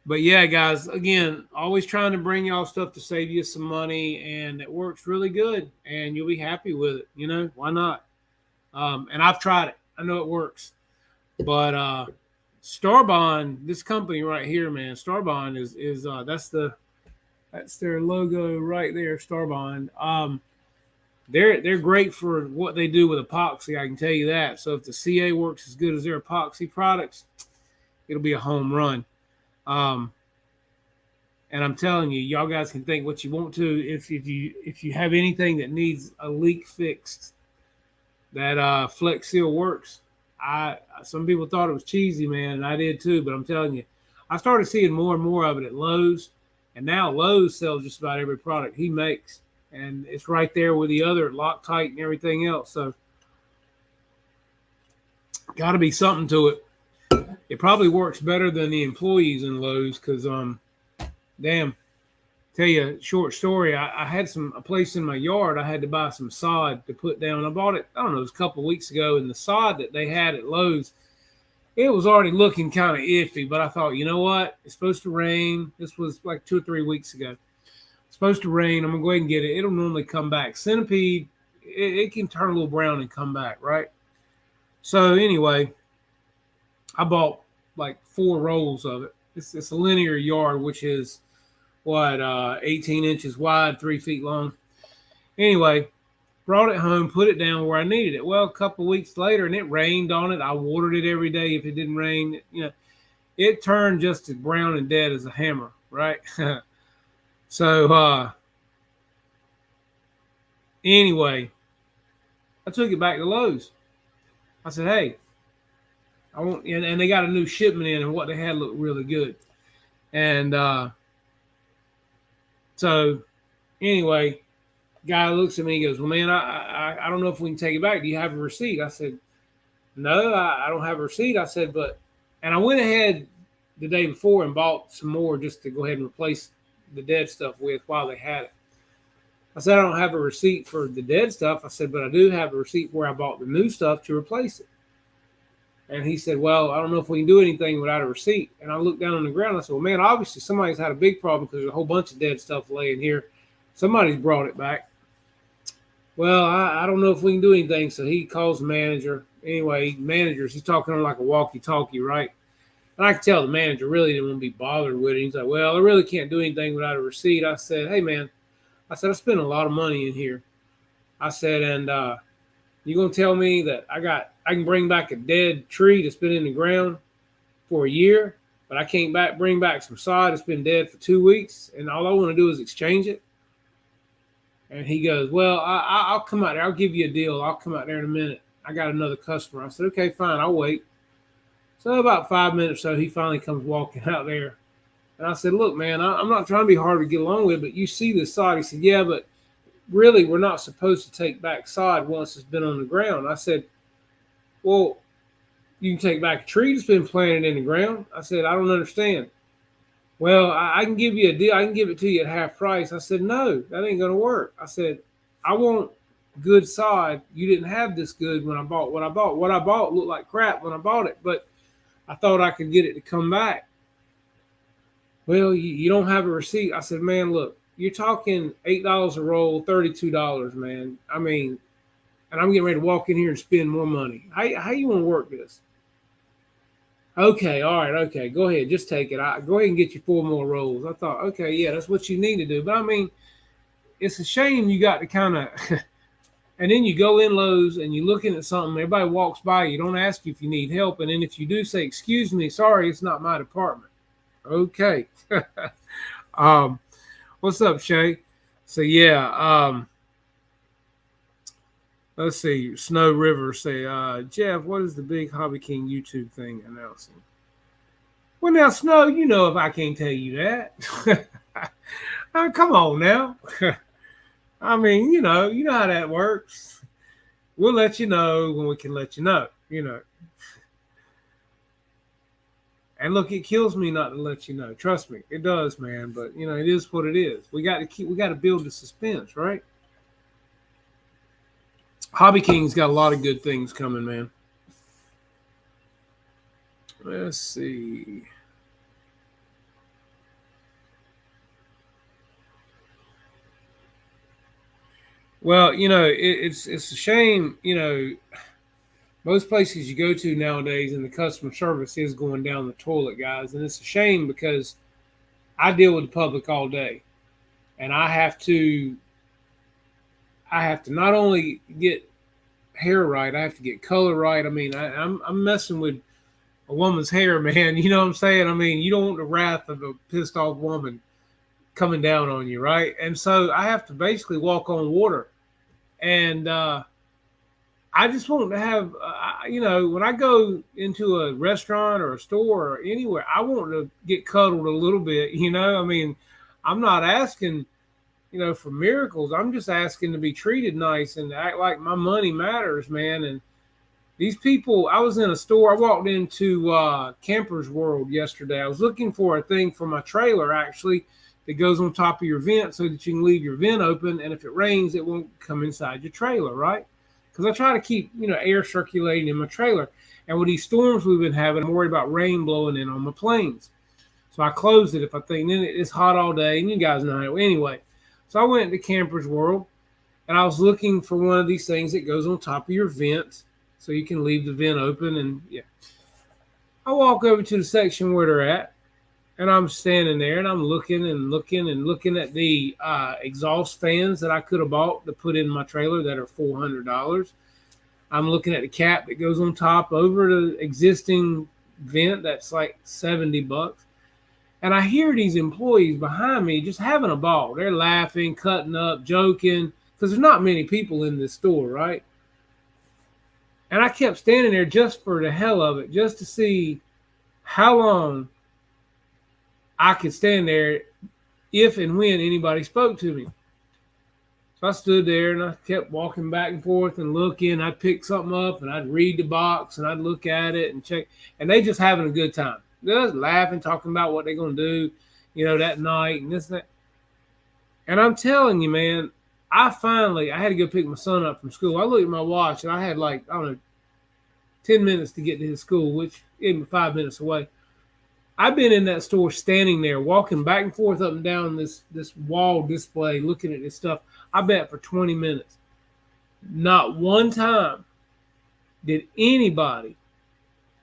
But yeah, guys, again, always trying to bring y'all stuff to save you some money, and it works really good, and you'll be happy with it. You know, why not? And I've tried it. I know it works. But Starbond, this company right here, man, Starbond is that's their logo right there, Starbond. They're great for what they do with epoxy, I can tell you that. So if the CA works as good as their epoxy products, it'll be a home run. And I'm telling you, y'all guys can think what you want to. If you have anything that needs a leak fixed, that Flex Seal works. Some people thought it was cheesy, man, and I did too. But I'm telling you, I started seeing more and more of it at Lowe's, and now Lowe's sells just about every product he makes, and it's right there with the other Loctite and everything else. So, got to be something to it. It probably works better than the employees in Lowe's because, damn, tell you a short story. I had a place in my yard. I had to buy some sod to put down. I bought it, I don't know, it was a couple of weeks ago, and the sod that they had at Lowe's, it was already looking kind of iffy, but I thought, you know what? It's supposed to rain. This was like 2 or 3 weeks ago. It's supposed to rain. I'm going to go ahead and get it. It'll normally come back. Centipede, it can turn a little brown and come back, right? So anyway, I bought like 4 rolls of it. It's a linear yard, which is 18 inches wide, 3 feet long. Anyway, brought it home, put it down where I needed it. Well, a couple of weeks later, and it rained on it. I watered it every day. If it didn't rain, it turned just as brown and dead as a hammer, right? So anyway, I took it back to Lowe's. I said, hey, I want, and they got a new shipment in, and what they had looked really good. And so anyway, guy looks at me and goes, well, man, I don't know if we can take it back. Do you have a receipt? I said, no, I don't have a receipt. I said, and I went ahead the day before and bought some more just to go ahead and replace the dead stuff with while they had it. I said, I don't have a receipt for the dead stuff. I said, but I do have a receipt where I bought the new stuff to replace it. And he said, well, I don't know if we can do anything without a receipt. And I looked down on the ground. And I said, well, man, obviously somebody's had a big problem because there's a whole bunch of dead stuff laying here. Somebody's brought it back. Well, I don't know if we can do anything. So he calls the manager. Anyway, he's talking on like a walkie-talkie, right? And I could tell the manager really didn't want to be bothered with it. He's like, well, I really can't do anything without a receipt. I said, hey, man, I spent a lot of money in here. I said, and you going to tell me that I can bring back a dead tree that's been in the ground for a year, but I can't bring back some sod that's been dead for 2 weeks, and all I want to do is exchange it? And he goes, well, I'll come out there. I'll give you a deal. I'll come out there in a minute. I got another customer. I said, okay, fine. I'll wait. So about 5 minutes or so, he finally comes walking out there. And I said, look, man, I'm not trying to be hard to get along with, but you see this sod. He said, yeah, but really we're not supposed to take back sod once it's been on the ground. I said, well, you can take back a tree that's been planted in the ground. I said, I don't understand. Well, I can give you a deal. I can give it to you at half price. I said, no, that ain't going to work. I said, I want good sod. You didn't have this good when I bought what I bought. What I bought looked like crap when I bought it, but I thought I could get it to come back. Well, you don't have a receipt. I said, man, look, you're talking $8 a roll, $32, man. I mean, and I'm getting ready to walk in here and spend more money. How you want to work this? Okay, all right, okay, go ahead, just take it. Go ahead and get you 4 more rolls. I thought, okay, yeah, that's what you need to do. But I mean, it's a shame you got to kind of, and then you go in Lowe's and you're looking at something. Everybody walks by, you don't ask you if you need help, and then if you do, say, excuse me, sorry, it's not my department. Okay. What's up, Shay? So yeah, let's see. Snow River say, Jeff, what is the big HobbyKing YouTube thing announcing? Well, now, Snow, you know if I can't tell you that. Come on now. I mean, you know how that works. We'll let you know when we can let you know, And look, it kills me not to let you know. Trust me, it does, man. But it is what it is. We got to build the suspense, right? HobbyKing's got a lot of good things coming, man. Let's see. Well, it's a shame, most places you go to nowadays and the customer service is going down the toilet, guys. And it's a shame because I deal with the public all day. And I have to not only get hair right, I have to get color right. I mean, I'm messing with a woman's hair, man. You know what I'm saying? I mean, you don't want the wrath of a pissed off woman coming down on you, right? And so I have to basically walk on water. And I just want to have, when I go into a restaurant or a store or anywhere, I want to get cuddled a little bit, I mean, I'm not asking, for miracles. I'm just asking to be treated nice and act like my money matters, man. And these people, I was in a store. I walked into Camper's World yesterday. I was looking for a thing for my trailer, actually, that goes on top of your vent so that you can leave your vent open. And if it rains, it won't come inside your trailer, right? Because I try to keep, air circulating in my trailer. And with these storms we've been having, I'm worried about rain blowing in on my planes. So I closed it if I think, then it's hot all day. And you guys know how. Anyway, so I went to Camper's World. And I was looking for one of these things that goes on top of your vent so you can leave the vent open. And yeah, I walk over to the section where they're at. And I'm standing there and I'm looking at the exhaust fans that I could have bought to put in my trailer that are $400. I'm looking at the cap that goes on top over the existing vent that's like $70. And I hear these employees behind me just having a ball. They're laughing, cutting up, joking, because there's not many people in this store, right? And I kept standing there just for the hell of it, just to see how long I could stand there if and when anybody spoke to me. So I stood there and I kept walking back and forth and looking. I'd pick something up and I'd read the box and I'd look at it and check. And they just having a good time. They're just laughing, talking about what they're going to do, that night and this and that. And I'm telling you, man, I had to go pick my son up from school. I looked at my watch and I had 10 minutes to get to his school, which isn't 5 minutes away. I've been in that store standing there, walking back and forth up and down this wall display, looking at this stuff. I bet for 20 minutes. Not one time did anybody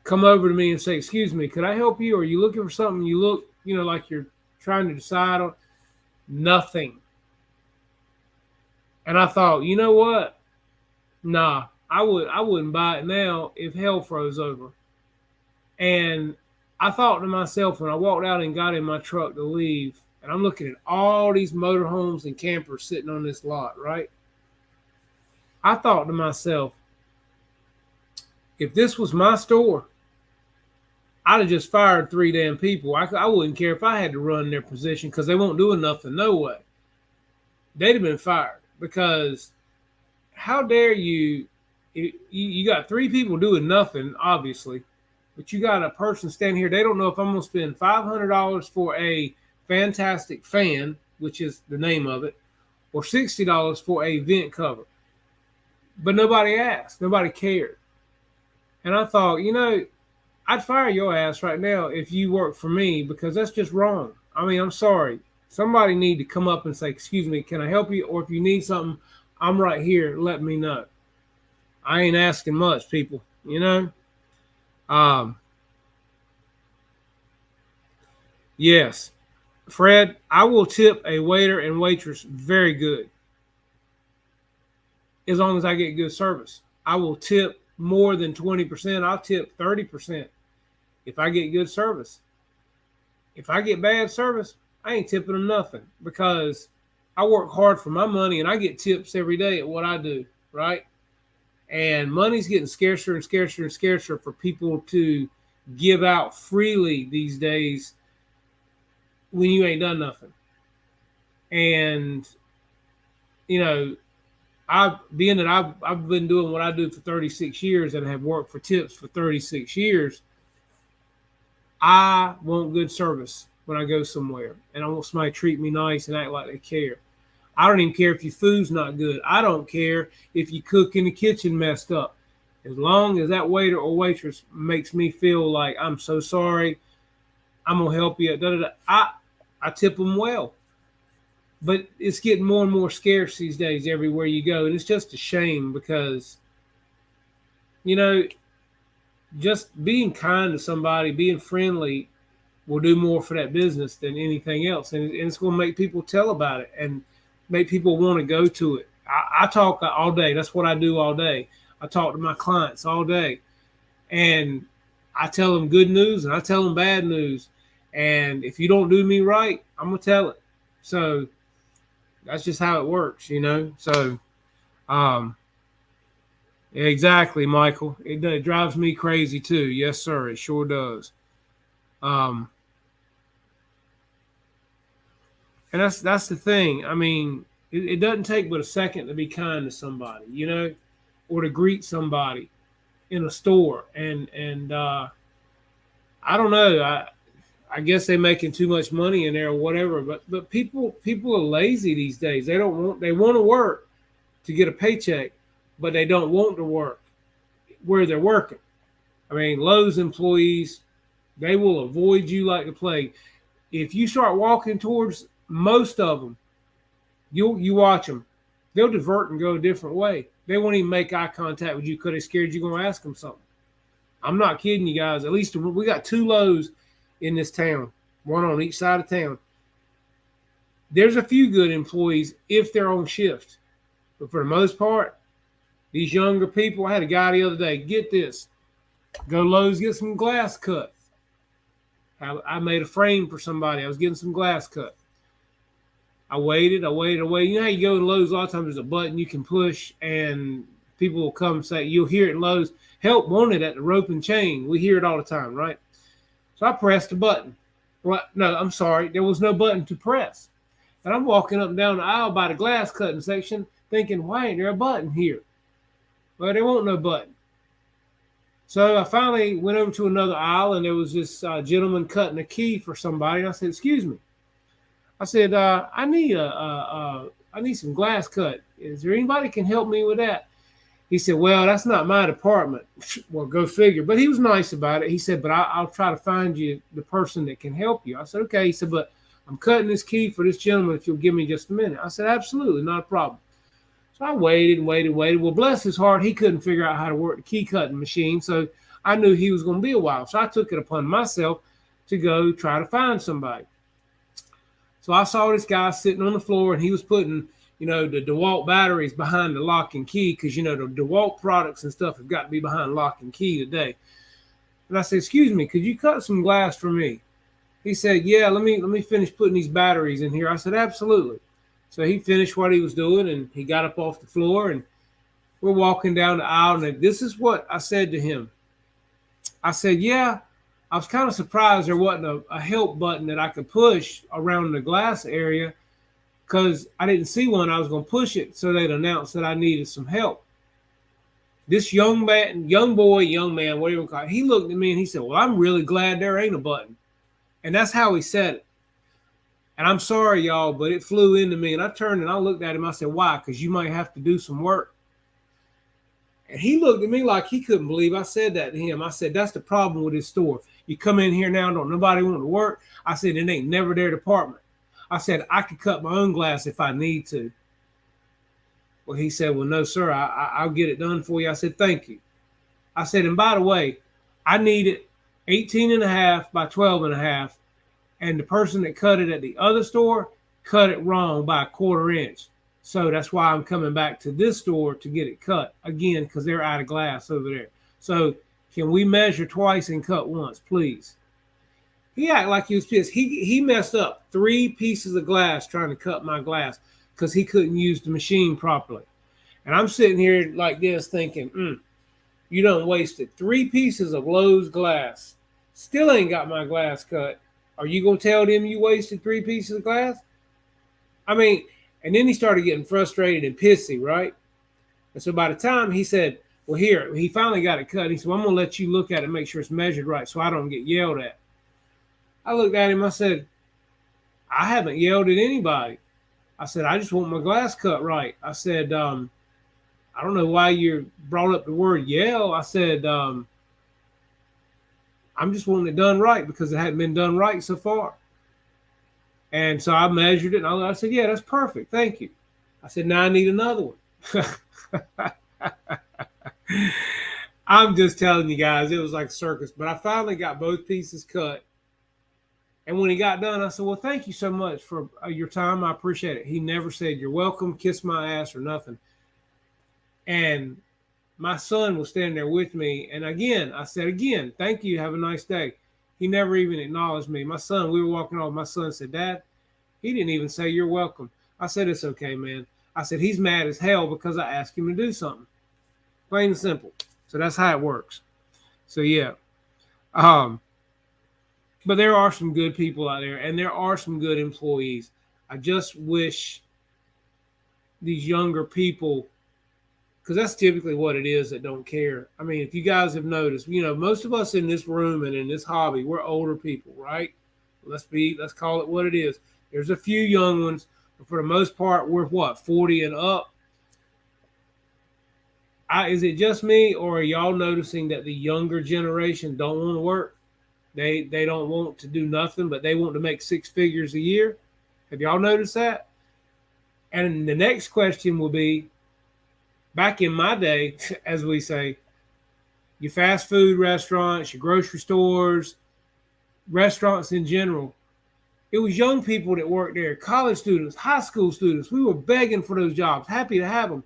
come over to me and say, "Excuse me, could I help you? Are you looking for something? You look, like you're trying to decide on." Nothing. And I thought, you know what? Nah, I wouldn't buy it now if hell froze over. And I thought to myself when I walked out and got in my truck to leave, and I'm looking at all these motorhomes and campers sitting on this lot, right? I thought to myself, if this was my store, I'd have just fired 3 damn people. I wouldn't care if I had to run their position because they won't do nothing. No way. They'd have been fired because how dare you? You got 3 people doing nothing, obviously, but you got a person standing here. They don't know if I'm going to spend $500 for a fantastic fan, which is the name of it, or $60 for a vent cover. But nobody asked. Nobody cared. And I thought, I'd fire your ass right now if you work for me because that's just wrong. I mean, I'm sorry. Somebody need to come up and say, "Excuse me, can I help you?" Or if you need something, I'm right here. Let me know. I ain't asking much, people, Yes. Fred, I will tip a waiter and waitress very good as long as I get good service. I will tip more than 20%. I'll tip 30% if I get good service. If I get bad service, I ain't tipping them nothing because I work hard for my money and I get tips every day at what I do, right? And money's getting scarcer and scarcer and scarcer for people to give out freely these days when you ain't done nothing. And, I've been doing what I do for 36 years and have worked for tips for 36 years. I want good service when I go somewhere, and I want somebody to treat me nice and act like they care. I don't even care if your food's not good. I don't care if you cook in the kitchen messed up. As long as that waiter or waitress makes me feel like I'm so sorry, I'm gonna help you. I tip them well. But it's getting more and more scarce these days everywhere you go. And it's just a shame because, just being kind to somebody, being friendly will do more for that business than anything else. And it's going to make people tell about it and make people want to go to it. I talk all day. That's what I do all day. I talk to my clients all day. And I tell them good news and I tell them bad news. And if you don't do me right, I'm going to tell it. So that's just how it works, So, exactly, Michael. It drives me crazy too. Yes, sir. It sure does. And that's the thing. I mean, it doesn't take but a second to be kind to somebody, or to greet somebody in a store. And I don't know. I guess they're making too much money in there or whatever, but people are lazy these days. They want to work to get a paycheck, but they don't want to work where they're working. I mean, Lowe's employees, they will avoid you like the plague. If you start walking towards most of them, you watch them. They'll divert and go a different way. They won't even make eye contact with you because they're scared you're going to ask them something. I'm not kidding you guys. At least we got 2 Lowe's in this town, one on each side of town. There's a few good employees if they're on shift. But for the most part, these younger people, I had a guy the other day, get this, go to Lowe's, get some glass cut. I made a frame for somebody. I was getting some glass cut. I waited. You know how you go to Lowe's, a lot of times there's a button you can push and people will come and say, you'll hear it in Lowe's, help wanted at the rope and chain. We hear it all the time, right? So I pressed the button. Well, no, I'm sorry. There was no button to press. And I'm walking up and down the aisle by the glass cutting section thinking, why ain't there a button here? Well, there wasn't no button. So I finally went over to another aisle and there was this gentleman cutting a key for somebody. And I said, excuse me. I said, I need some glass cut. Is there anybody can help me with that? He said, well, that's not my department. Well, go figure. But he was nice about it. He said, but I'll try to find you the person that can help you. I said, okay. He said, but I'm cutting this key for this gentleman if you'll give me just a minute. I said, absolutely, not a problem. So I waited and waited and waited. Well, bless his heart, he couldn't figure out how to work the key cutting machine. So I knew he was going to be a while. So I took it upon myself to go try to find somebody. So I saw this guy sitting on the floor, and he was putting, the DeWalt batteries behind the lock and key, because, the DeWalt products and stuff have got to be behind lock and key today. And I said, excuse me, could you cut some glass for me? He said, yeah, let me finish putting these batteries in here. I said, absolutely. So he finished what he was doing, and he got up off the floor, and we're walking down the aisle, and this is what I said to him. I said, yeah, I was kind of surprised there wasn't a help button that I could push around the glass area, because I didn't see one. I was going to push it so they'd announce that I needed some help. This young man, whatever you call it, he looked at me and he said, well, I'm really glad there ain't a button. And that's how he said it. And I'm sorry, y'all, but it flew into me. And I turned and I looked at him. I said, why? Because you might have to do some work. And he looked at me like he couldn't believe I said that to him. I said, that's the problem with this store. You come in here now, don't nobody want to work. I said, it ain't never their department. I said, I could cut my own glass if I need to. Well, he said, well, no, sir, I'll get it done for you. I said, thank you. I said, and by the way, I need it 18 and a half by 12 and a half. And the person that cut it at the other store cut it wrong by a 1/4 inch. So that's why I'm coming back to this store to get it cut again, because they're out of glass over there. So can we measure twice and cut once, please? He acted like he was pissed. He messed up 3 pieces of glass trying to cut my glass because he couldn't use the machine properly. And I'm sitting here like this thinking, you done wasted 3 pieces of Lowe's glass. Still ain't got my glass cut. Are you going to tell them you wasted 3 pieces of glass? I mean, and then he started getting frustrated and pissy, right? And so by the time he said, well, here, he finally got it cut. He said, well, I'm going to let you look at it and make sure it's measured right so I don't get yelled at. I looked at him. I said, I haven't yelled at anybody. I said, I just want my glass cut right. I said, I don't know why you brought up the word yell. I said, I'm just wanting it done right because it hadn't been done right so far. And so I measured it, and I said, yeah, that's perfect. Thank you. I said, now I need another one. I'm just telling you guys, it was like a circus. But I finally got both pieces cut. And when he got done, I said, well, thank you so much for your time. I appreciate it. He never said, you're welcome, kiss my ass, or nothing. And my son was standing there with me. And again, I said, thank you. Have a nice day. He never even acknowledged me. My son, we were walking off. My son said, Dad, he didn't even say you're welcome. I said, it's okay, man. I said, he's mad as hell because I asked him to do something. Plain and simple. So that's how it works. So, yeah. But there are some good people out there, and there are some good employees. I just wish these younger people, because that's typically what it is that don't care. I mean, if you guys have noticed, most of us in this room and in this hobby, we're older people, right? Let's call it what it is. There's a few young ones, but for the most part, we're 40 and up. Is it just me, or are y'all noticing that the younger generation don't want to work? They don't want to do nothing, but they want to make 6 figures a year. Have y'all noticed that? And the next question will be, back in my day, as we say, your fast food restaurants, your grocery stores, restaurants in general, it was young people that worked there, college students, high school students. We were begging for those jobs, happy to have them.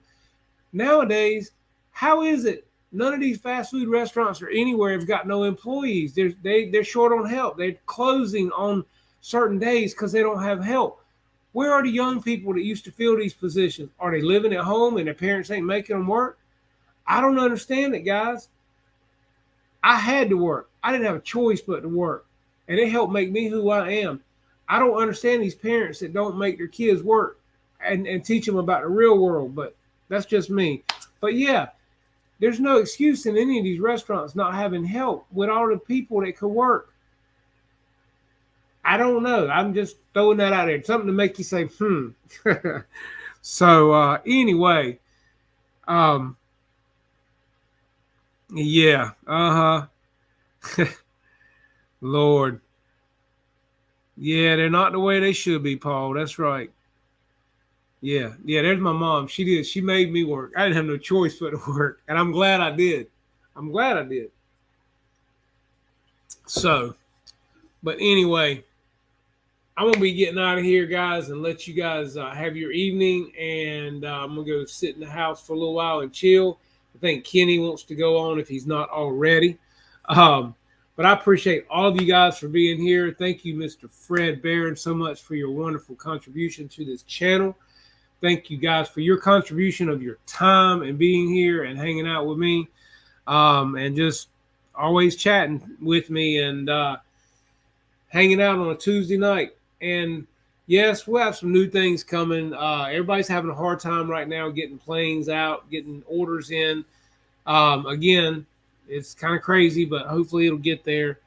Nowadays, how is it none of these fast food restaurants or anywhere have got no employees? They're short on help. They're closing on certain days because they don't have help. Where are the young people that used to fill these positions? Are they living at home and their parents ain't making them work? I don't understand it, guys. I had to work. I didn't have a choice but to work. And it helped make me who I am. I don't understand these parents that don't make their kids work and teach them about the real world. But that's just me. But yeah, there's no excuse in any of these restaurants not having help with all the people that could work. I don't know. I'm just throwing that out there. Something to make you say, So anyway, Yeah. Lord. Yeah, they're not the way they should be, Paul. That's right. Yeah. Yeah, there's my mom. She did. She made me work. I didn't have no choice but to work. And I'm glad I did. I'm glad I did. So, but anyway, I'm gonna be getting out of here, guys, and let you guys have your evening. And I'm gonna go sit in the house for a little while and chill. I think Kenny wants to go on if he's not already. Um, but I appreciate all of you guys for being here. Thank you, Mr. Fred Barron, so much for your wonderful contribution to this channel. Thank you guys for your contribution of your time and being here and hanging out with me, and just always chatting with me and hanging out on a Tuesday night. And yes, we'll have some new things coming. Everybody's having a hard time right now getting planes out, getting orders in. Again, it's kind of crazy, but hopefully it'll get there.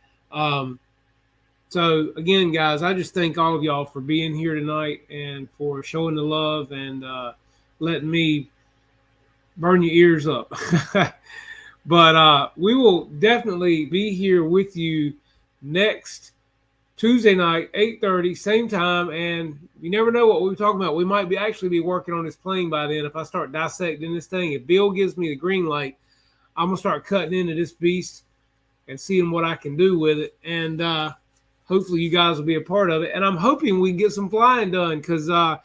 So again, guys, I just thank all of y'all for being here tonight and for showing the love and letting me burn your ears up. But we will definitely be here with you next Tuesday night, 8:30, same time. And you never know what we're talking about. We might be actually be working on this plane by then. If I start dissecting this thing, if Bill gives me the green light, I'm gonna start cutting into this beast and seeing what I can do with it. And hopefully you guys will be a part of it. And I'm hoping we can get some flying done because the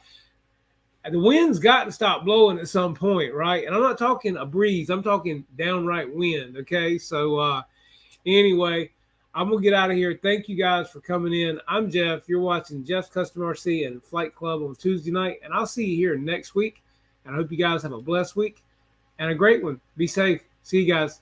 wind's got to stop blowing at some point, right? And I'm not talking a breeze. I'm talking downright wind, okay? So anyway, I'm going to get out of here. Thank you guys for coming in. I'm Jeff. You're watching Jeff's Custom RC and Flight Club on Tuesday night. And I'll see you here next week. And I hope you guys have a blessed week and a great one. Be safe. See you guys.